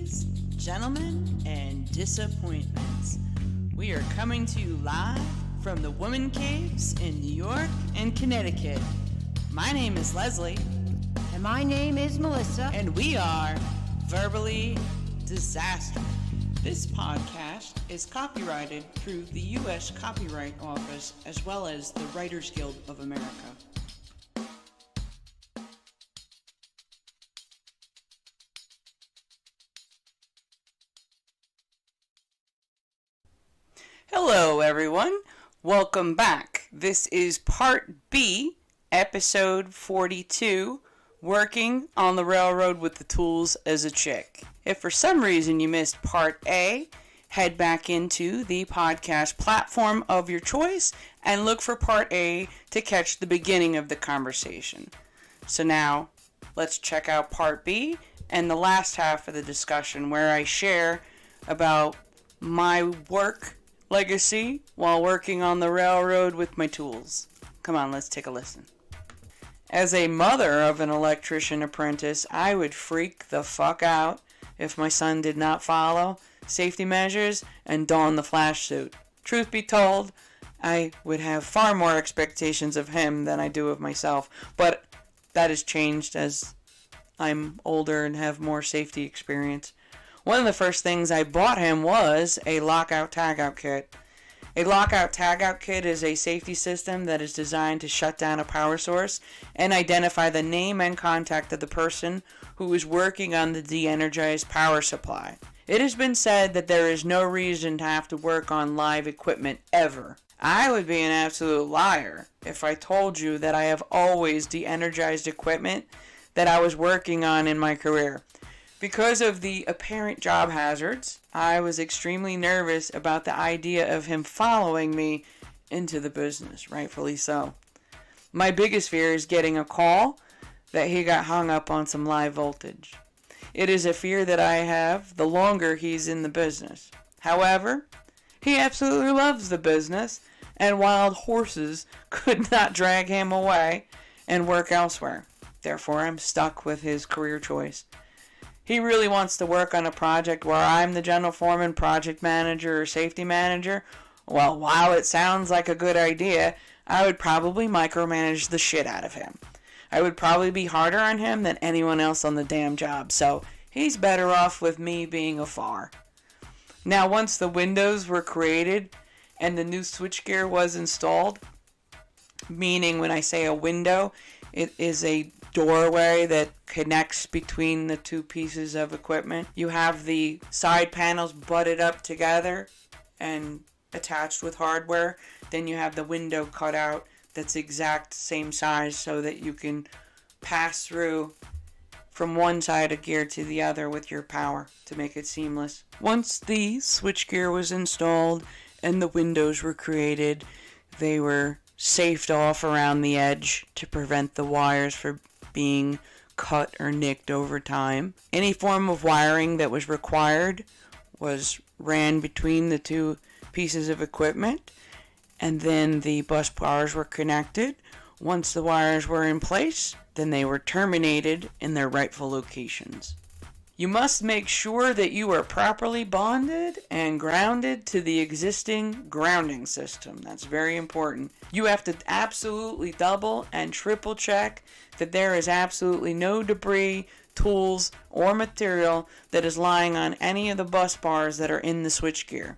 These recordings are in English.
Ladies, gentlemen, and disappointments. We are coming to you live from the Woman Caves in New York and Connecticut. My name is Leslie. And my name is Melissa. And we are Verbally Disastrous. This podcast is copyrighted through the U.S. Copyright Office as well as the Writers Guild of America. Hello, everyone. Welcome back. This is Part B, Episode 42, Working on the Railroad with the Tools as a Chick. If for some reason you missed Part A, head back into the podcast platform of your choice and look for Part A to catch the beginning of the conversation. So now, let's check out Part B and the last half of the discussion where I share about my work legacy while working on the railroad with my tools. Come on, let's take a listen. As a mother of an electrician apprentice, I would freak the fuck out if my son did not follow safety measures and don the flash suit. Truth be told, I would have far more expectations of him than I do of myself, but that has changed as I'm older and have more safety experience. One of the first things I bought him was a lockout-tagout kit. A lockout-tagout kit is a safety system that is designed to shut down a power source and identify the name and contact of the person who is working on the de-energized power supply. It has been said that there is no reason to have to work on live equipment ever. I would be an absolute liar if I told you that I have always de-energized equipment that I was working on in my career. Because of the apparent job hazards, I was extremely nervous about the idea of him following me into the business, rightfully so. My biggest fear is getting a call that he got hung up on some live voltage. It is a fear that I have the longer he's in the business. However, he absolutely loves the business, and wild horses could not drag him away and work elsewhere. Therefore, I'm stuck with his career choice. He really wants to work on a project where I'm the general foreman, project manager, or safety manager. Well, while it sounds like a good idea, I would probably micromanage the shit out of him. I would probably be harder on him than anyone else on the damn job, so he's better off with me being afar. Now, once the windows were created and the new switchgear was installed, meaning when I say a window, it is a doorway that connects between the two pieces of equipment. You have the side panels butted up together and attached with hardware. Then you have the window cut out that's exact same size so that you can pass through from one side of gear to the other with your power to make it seamless. Once the switchgear was installed and the windows were created, they were safed off around the edge to prevent the wires from being cut or nicked over time. Any form of wiring that was required was ran between the two pieces of equipment, and then the bus bars were connected. Once the wires were in place, then they were terminated in their rightful locations. You must make sure that you are properly bonded and grounded to the existing grounding system. That's very important. You have to absolutely double and triple check that there is absolutely no debris, tools, or material that is lying on any of the bus bars that are in the switchgear.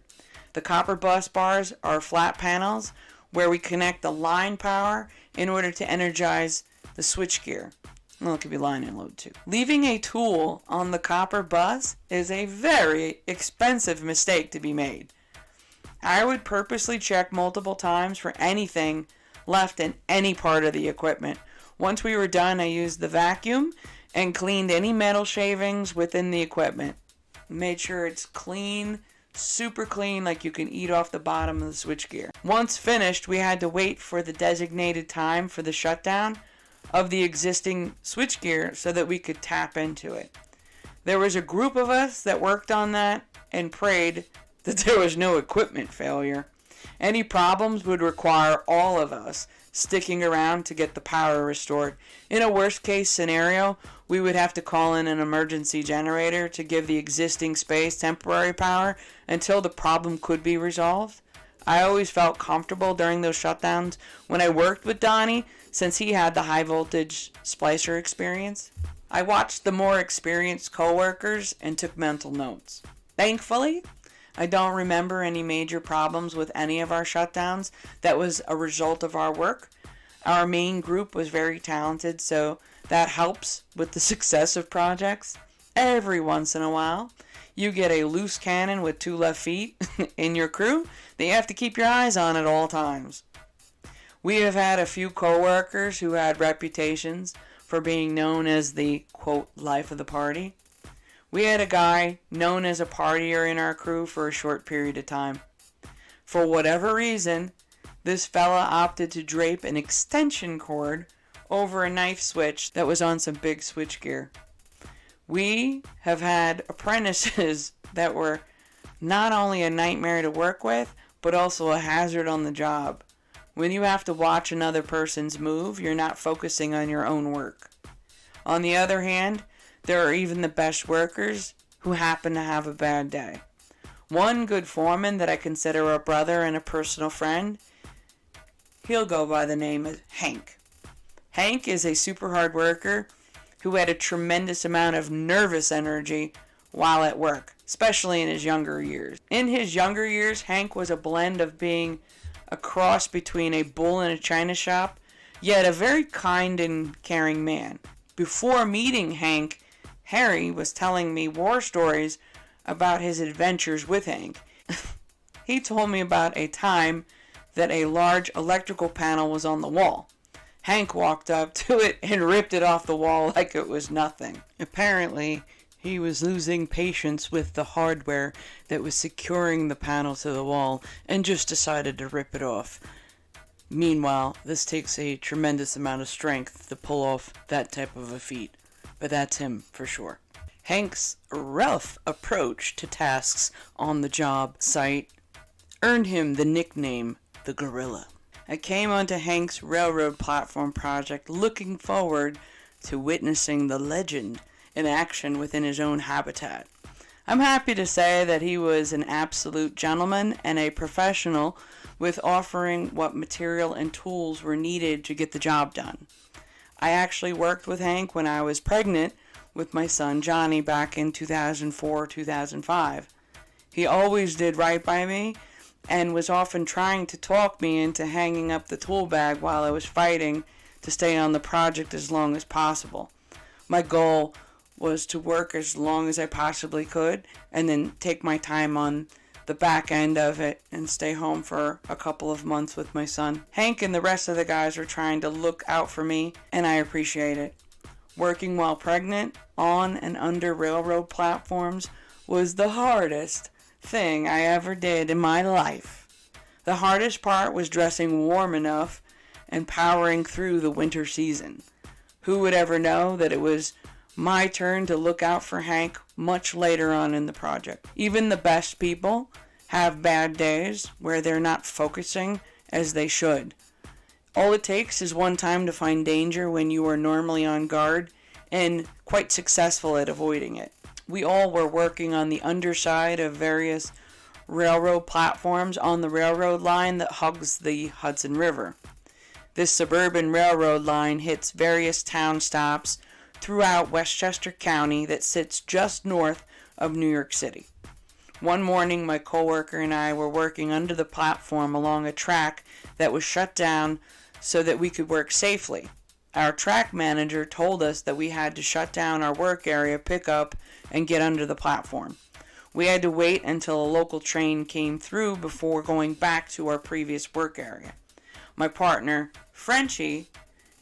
The copper bus bars are flat panels where we connect the line power in order to energize the switchgear. Well, it could be line and load too. Leaving a tool on the copper bus is a very expensive mistake to be made. I would purposely check multiple times for anything left in any part of the equipment. Once we were done, I used the vacuum and cleaned any metal shavings within the equipment. Made sure it's clean, super clean, like you can eat off the bottom of the switchgear. Once finished, we had to wait for the designated time for the shutdown of the existing switchgear so that we could tap into it. There was a group of us that worked on that and prayed that there was no equipment failure. Any problems would require all of us sticking around to get the power restored. In a worst case scenario, we would have to call in an emergency generator to give the existing space temporary power until the problem could be resolved. I always felt comfortable during those shutdowns when I worked with Donnie, since he had the high voltage splicer experience. I watched the more experienced coworkers and took mental notes. Thankfully, I don't remember any major problems with any of our shutdowns that was a result of our work. Our main group was very talented, so that helps with the success of projects. Every once in a while, you get a loose cannon with 2 left feet in your crew that you have to keep your eyes on at all times. We have had a few coworkers who had reputations for being known as the, quote, life of the party. We had a guy known as a partier in our crew for a short period of time. For whatever reason, this fella opted to drape an extension cord over a knife switch that was on some big switchgear. We have had apprentices that were not only a nightmare to work with, but also a hazard on the job. When you have to watch another person's move, you're not focusing on your own work. On the other hand, there are even the best workers who happen to have a bad day. One good foreman that I consider a brother and a personal friend, he'll go by the name of Hank. Hank is a super hard worker who had a tremendous amount of nervous energy while at work, especially in his younger years. In his younger years, Hank was a blend of being a cross between a bull in a china shop, yet a very kind and caring man. Before meeting Hank, Harry was telling me war stories about his adventures with Hank. He told me about a time that a large electrical panel was on the wall. Hank walked up to it and ripped it off the wall like it was nothing. Apparently, he was losing patience with the hardware that was securing the panel to the wall and just decided to rip it off. Meanwhile, this takes a tremendous amount of strength to pull off that type of a feat. But that's him for sure. Hank's rough approach to tasks on the job site earned him the nickname the Gorilla. I came onto Hank's railroad platform project looking forward to witnessing the legend in action within his own habitat. I'm happy to say that he was an absolute gentleman and a professional with offering what material and tools were needed to get the job done. I actually worked with Hank when I was pregnant with my son Johnny back in 2004-2005. He always did right by me and was often trying to talk me into hanging up the tool bag while I was fighting to stay on the project as long as possible. My goal was to work as long as I possibly could and then take my time on the back end of it and stay home for a couple of months with my son. Hank and the rest of the guys were trying to look out for me, and I appreciate it. Working while pregnant on and under railroad platforms was the hardest thing I ever did in my life. The hardest part was dressing warm enough and powering through the winter season. Who would ever know that it was my turn to look out for Hank much later on in the project. Even the best people have bad days where they're not focusing as they should. All it takes is one time to find danger when you are normally on guard and quite successful at avoiding it. We all were working on the underside of various railroad platforms on the railroad line that hugs the Hudson River. This suburban railroad line hits various town stops throughout Westchester County that sits just north of New York City. One morning, my coworker and I were working under the platform along a track that was shut down so that we could work safely. Our track manager told us that we had to shut down our work area, pick up, and get under the platform. We had to wait until a local train came through before going back to our previous work area. My partner, Frenchie,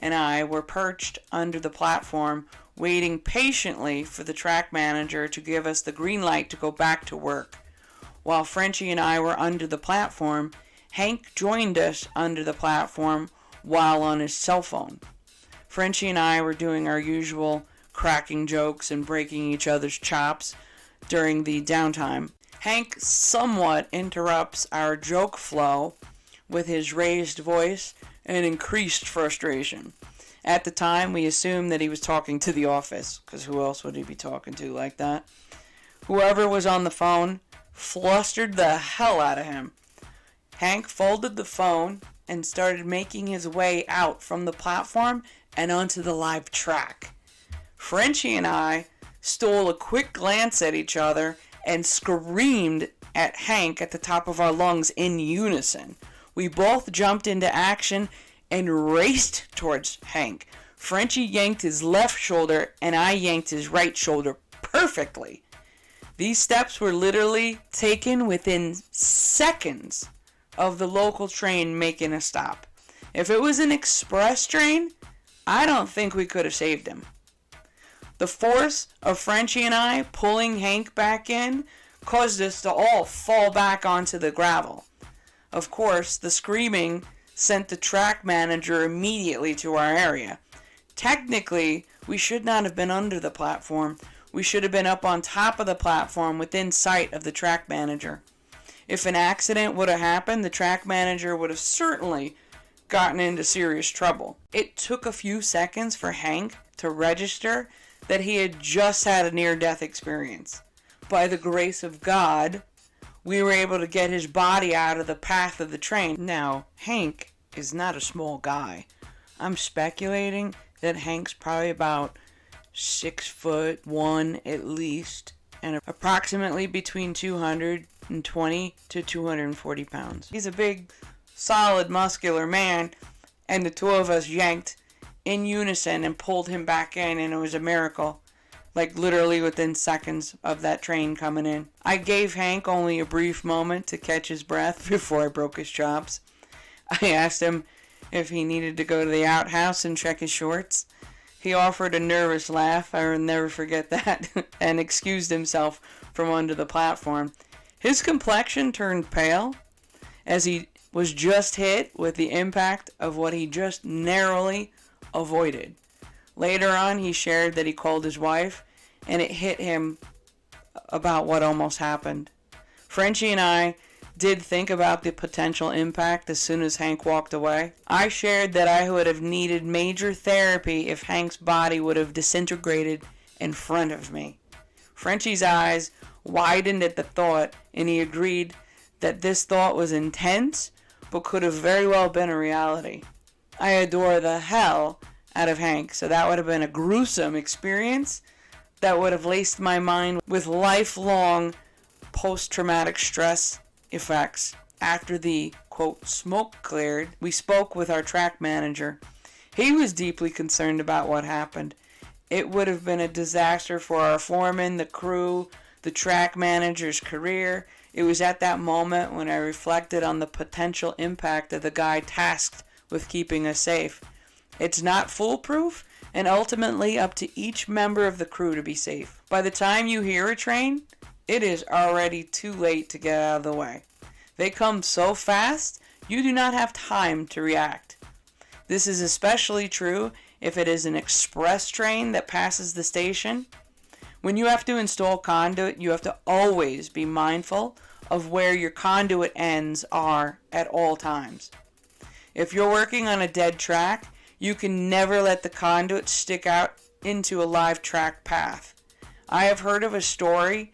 and I were perched under the platform, waiting patiently for the track manager to give us the green light to go back to work. While Frenchie and I were under the platform, Hank joined us under the platform while on his cell phone. Frenchie and I were doing our usual cracking jokes and breaking each other's chops during the downtime. Hank somewhat interrupts our joke flow with his raised voice and increased frustration. At the time, we assumed that he was talking to the office, because who else would he be talking to like that? Whoever was on the phone flustered the hell out of him. Hank folded the phone and started making his way out from the platform and onto the live track. Frenchie and I stole a quick glance at each other and screamed at Hank at the top of our lungs in unison. We both jumped into action and raced towards Hank. Frenchie yanked his left shoulder and I yanked his right shoulder perfectly. These steps were literally taken within seconds of the local train making a stop. If it was an express train, I don't think we could have saved him. The force of Frenchie and I pulling Hank back in caused us to all fall back onto the gravel. Of course, the screaming sent the track manager immediately to our area. Technically, we should not have been under the platform. We should have been up on top of the platform within sight of the track manager. If an accident would have happened, the track manager would have certainly gotten into serious trouble. It took a few seconds for Hank to register that he had just had a near-death experience. By the grace of God, we were able to get his body out of the path of the train. Now, Hank is not a small guy. I'm speculating that Hank's probably about 6'1" at least, and approximately between 220 to 240 pounds. He's a big, solid, muscular man, and the two of us yanked in unison and pulled him back in, and it was a miracle. Like literally within seconds of that train coming in. I gave Hank only a brief moment to catch his breath before I broke his chops. I asked him if he needed to go to the outhouse and check his shorts. He offered a nervous laugh, I will never forget that, and excused himself from under the platform. His complexion turned pale as he was just hit with the impact of what he just narrowly avoided. Later on, he shared that he called his wife, and it hit him about what almost happened. Frenchie and I did think about the potential impact as soon as Hank walked away. I shared that I would have needed major therapy if Hank's body would have disintegrated in front of me. Frenchie's eyes widened at the thought, and he agreed that this thought was intense, but could have very well been a reality. I adore the hell out of Hank, so that would have been a gruesome experience that would have laced my mind with lifelong post-traumatic stress effects. After the, quote, smoke cleared, we spoke with our track manager. He was deeply concerned about what happened. It would have been a disaster for our foreman, the crew, the track manager's career. It was at that moment when I reflected on the potential impact of the guy tasked with keeping us safe. It's not foolproof, and ultimately up to each member of the crew to be safe. By the time you hear a train, it is already too late to get out of the way. They come so fast, you do not have time to react. This is especially true if it is an express train that passes the station. When you have to install conduit, you have to always be mindful of where your conduit ends are at all times. If you're working on a dead track, you can never let the conduit stick out into a live track path. I have heard of a story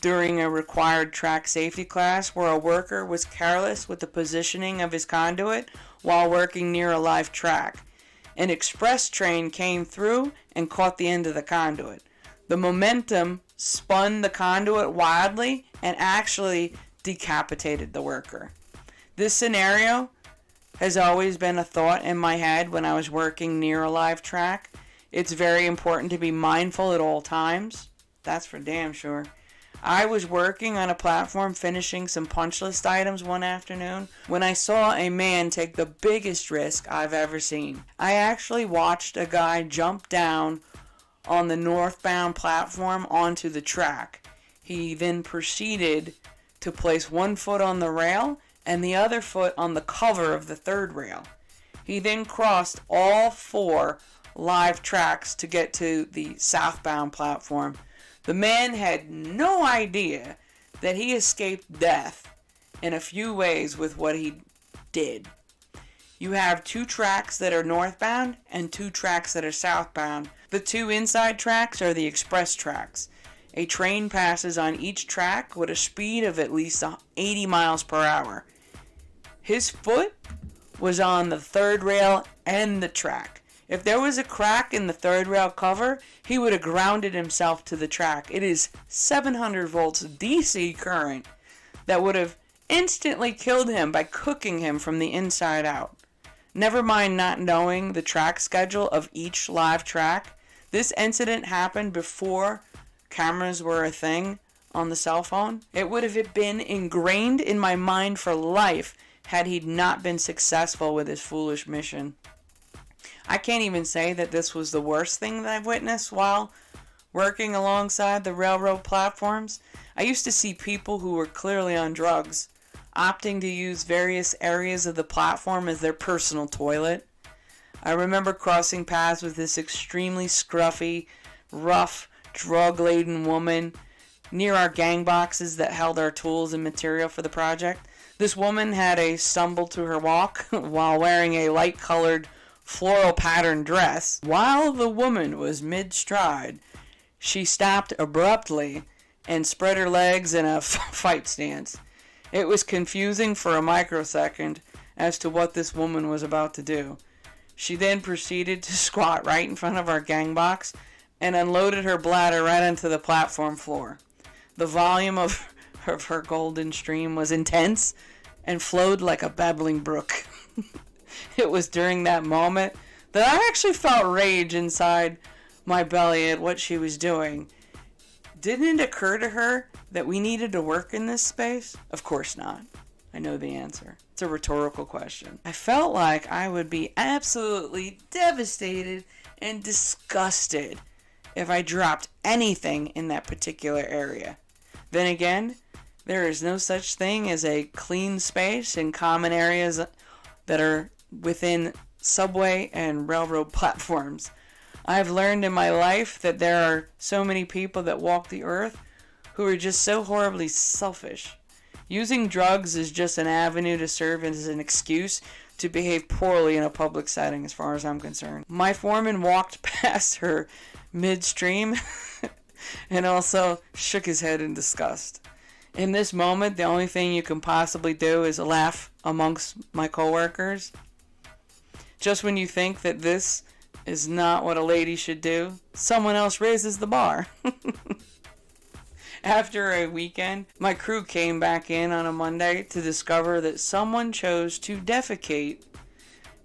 during a required track safety class where a worker was careless with the positioning of his conduit while working near a live track. An express train came through and caught the end of the conduit. The momentum spun the conduit wildly and actually decapitated the worker. This scenario has always been a thought in my head when I was working near a live track. It's very important to be mindful at all times. That's for damn sure. I was working on a platform finishing some punch list items one afternoon when I saw a man take the biggest risk I've ever seen. I actually watched a guy jump down on the northbound platform onto the track. He then proceeded to place one foot on the rail and the other foot on the cover of the third rail. He then crossed all 4 live tracks to get to the southbound platform. The man had no idea that he escaped death in a few ways with what he did. You have 2 tracks that are northbound and 2 tracks that are southbound. The 2 inside tracks are the express tracks. A train passes on each track with a speed of at least 80 miles per hour. His foot was on the 3rd rail and the track. If there was a crack in the 3rd rail cover, he would have grounded himself to the track. It is 700 volts DC current that would have instantly killed him by cooking him from the inside out. Never mind not knowing the track schedule of each live track. This incident happened before cameras were a thing on the cell phone. It would have been ingrained in my mind for life had he not been successful with his foolish mission. I can't even say that this was the worst thing that I've witnessed while working alongside the railroad platforms. I used to see people who were clearly on drugs opting to use various areas of the platform as their personal toilet. I remember crossing paths with this extremely scruffy, rough, drug-laden woman near our gang boxes that held our tools and material for the project. This woman had a stumble to her walk while wearing a light-colored floral patterned dress. While the woman was mid-stride, she stopped abruptly and spread her legs in a fight stance. It was confusing for a microsecond as to what this woman was about to do. She then proceeded to squat right in front of our gang box and unloaded her bladder right onto the platform floor. The volume of her golden stream was intense and flowed like a babbling brook. It was during that moment that I actually felt rage inside my belly at what she was doing. Didn't it occur to her that we needed to work in this space? Of course not. I know the answer. It's a rhetorical question. I felt like I would be absolutely devastated and disgusted if I dropped anything in that particular area. Then again, there is no such thing as a clean space in common areas that are within subway and railroad platforms. I've learned in my life that there are so many people that walk the earth who are just so horribly selfish. Using drugs is just an avenue to serve as an excuse to behave poorly in a public setting, as far as I'm concerned. My foreman walked past her midstream and also shook his head in disgust. In this moment, the only thing you can possibly do is laugh amongst my coworkers. Just when you think that this is not what a lady should do, someone else raises the bar. After a weekend, my crew came back in on a Monday to discover that someone chose to defecate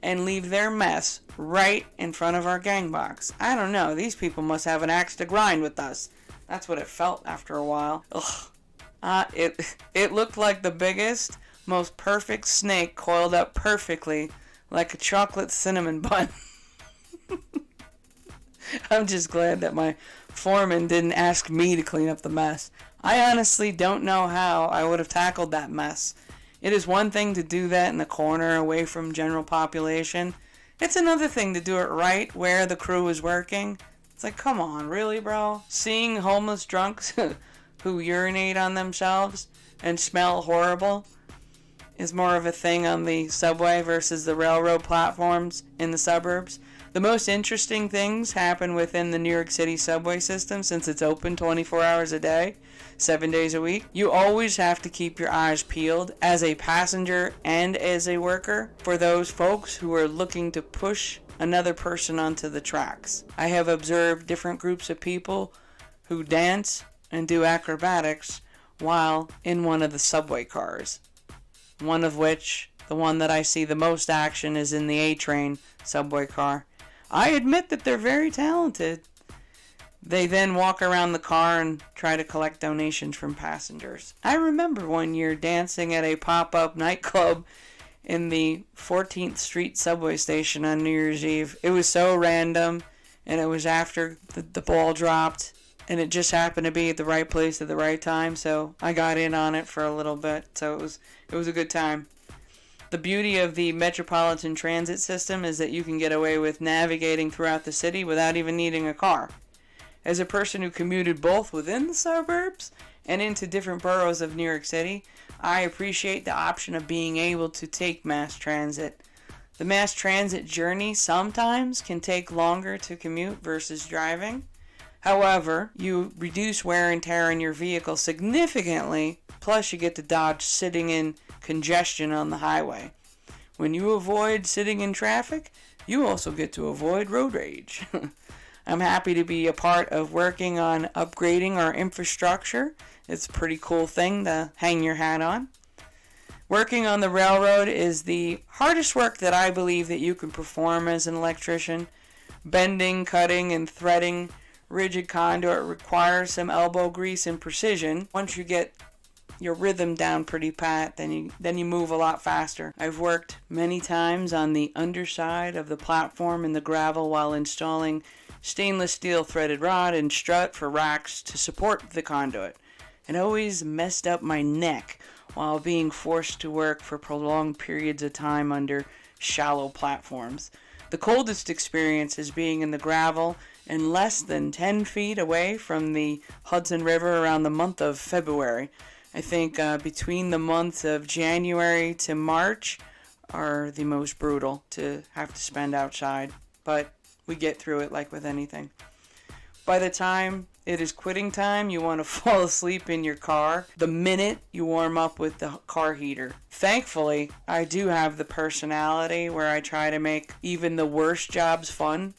and leave their mess right in front of our gang box. I don't know, these people must have an axe to grind with us. That's what it felt after a while. Ugh. It looked like the biggest, most perfect snake coiled up perfectly like a chocolate cinnamon bun. I'm just glad that my foreman didn't ask me to clean up the mess. I honestly don't know how I would have tackled that mess. It is one thing to do that in the corner away from general population. It's another thing to do it right where the crew is working. It's like, come on, really, bro? Seeing homeless drunks who urinate on themselves and smell horrible is more of a thing on the subway versus the railroad platforms in the suburbs. The most interesting things happen within the New York City subway system since it's open 24 hours a day, 7 days a week. You always have to keep your eyes peeled as a passenger and as a worker for those folks who are looking to push another person onto the tracks. I have observed different groups of people who dance and do acrobatics while in one of the subway cars. One of which, the one that I see the most action, is in the A-Train subway car. I admit that they're very talented. They then walk around the car and try to collect donations from passengers. I remember one year dancing at a pop-up nightclub in the 14th Street subway station on New Year's Eve. It was so random, and it was after the ball dropped, and it just happened to be at the right place at the right time, so I got in on it for a little bit, so it was a good time. The beauty of the Metropolitan Transit system is that you can get away with navigating throughout the city without even needing a car. As a person who commuted both within the suburbs and into different boroughs of New York City, I appreciate the option of being able to take mass transit. The mass transit journey sometimes can take longer to commute versus driving. However, you reduce wear and tear on your vehicle significantly, plus you get to dodge sitting in congestion on the highway. When you avoid sitting in traffic, you also get to avoid road rage. I'm happy to be a part of working on upgrading our infrastructure. It's a pretty cool thing to hang your hat on. Working on the railroad is the hardest work that I believe that you can perform as an electrician. Bending, cutting, and threading rigid conduit requires some elbow grease and precision. Once you get your rhythm down pretty pat, then you move a lot faster. I've worked many times on the underside of the platform in the gravel while installing stainless steel threaded rod and strut for racks to support the conduit. It always messed up my neck while being forced to work for prolonged periods of time under shallow platforms. The coldest experience is being in the gravel and less than 10 feet away from the Hudson River around the month of February. I think between the months of January to March are the most brutal to have to spend outside, but we get through it like with anything. By the time it is quitting time, you want to fall asleep in your car the minute you warm up with the car heater. Thankfully, I do have the personality where I try to make even the worst jobs fun.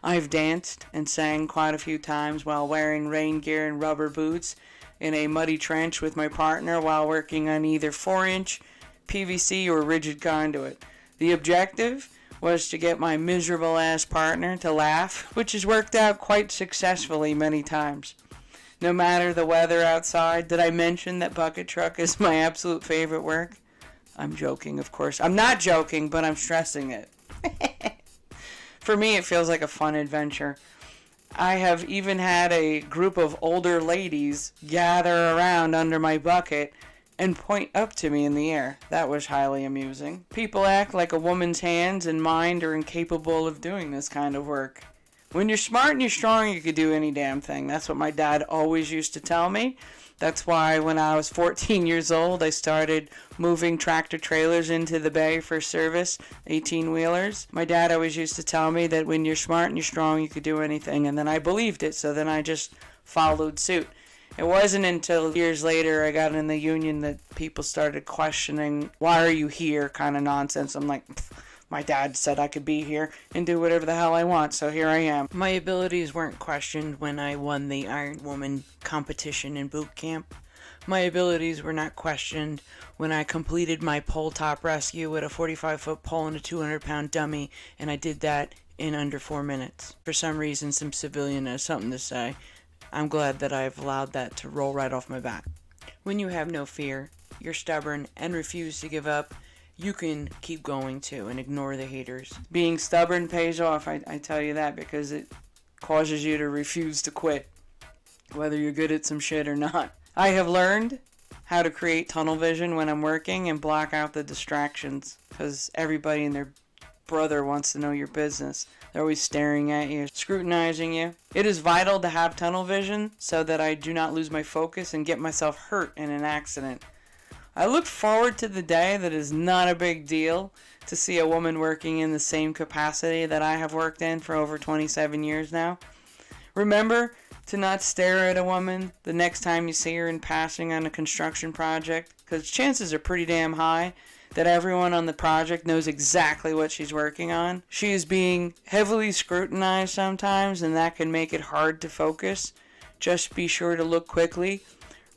I've danced and sang quite a few times while wearing rain gear and rubber boots in a muddy trench with my partner while working on either 4-inch PVC or rigid conduit. The objective was to get my miserable ass partner to laugh, which has worked out quite successfully many times. No matter the weather outside, did I mention that bucket truck is my absolute favorite work? I'm joking, of course. I'm not joking, but I'm stressing it. For me, it feels like a fun adventure. I have even had a group of older ladies gather around under my bucket and point up to me in the air. That was highly amusing. People act like a woman's hands and mind are incapable of doing this kind of work. When you're smart and you're strong, you could do any damn thing. That's what my dad always used to tell me. That's why when I was 14 years old, I started moving tractor trailers into the bay for service, 18-wheelers. My dad always used to tell me that when you're smart and you're strong, you could do anything. And then I believed it, so then I just followed suit. It wasn't until years later I got in the union that people started questioning, why are you here, kind of nonsense. I'm like, my dad said I could be here and do whatever the hell I want, so here I am. My abilities weren't questioned when I won the Iron Woman competition in boot camp. My abilities were not questioned when I completed my pole top rescue with a 45-foot pole and a 200-pound dummy, and I did that in under 4 minutes. For some reason, some civilian has something to say. I'm glad that I've allowed that to roll right off my back. When you have no fear, you're stubborn, and refuse to give up, you can keep going too and ignore the haters. Being stubborn pays off, I tell you that, because it causes you to refuse to quit, whether you're good at some shit or not. I have learned how to create tunnel vision when I'm working and block out the distractions, because everybody and their brother wants to know your business. They're always staring at you, scrutinizing you. It is vital to have tunnel vision so that I do not lose my focus and get myself hurt in an accident. I look forward to the day that is not a big deal to see a woman working in the same capacity that I have worked in for over 27 years now. Remember to not stare at a woman the next time you see her in passing on a construction project, because chances are pretty damn high that everyone on the project knows exactly what she's working on. She is being heavily scrutinized sometimes, and that can make it hard to focus. Just be sure to look quickly,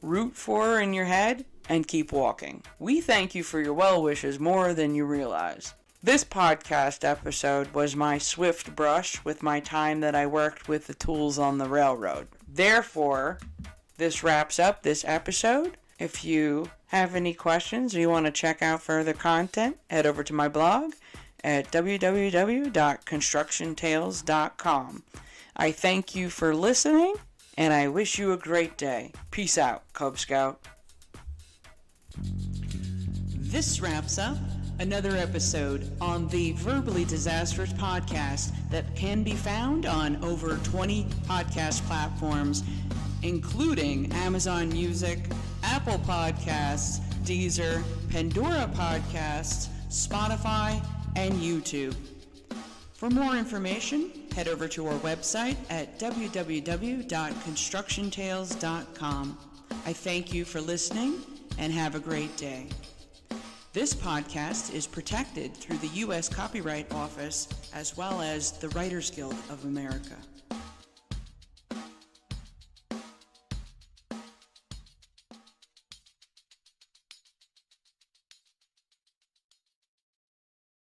root for her in your head, and keep walking. We thank you for your well wishes more than you realize. This podcast episode was my swift brush with my time that I worked with the tools on the railroad. Therefore, this wraps up this episode. If you have any questions or you want to check out further content, head over to my blog at www.constructiontales.com. I thank you for listening, and I wish you a great day. Peace out, Cub Scout. This wraps up another episode on the Verbally Disastrous podcast that can be found on over 20 podcast platforms including Amazon Music, Apple Podcasts, Deezer, Pandora Podcasts, Spotify, and YouTube. For more information, head over to our website at www.constructiontales.com. I thank you for listening and have a great day. This podcast is protected through the U.S. Copyright Office as well as the Writers Guild of America.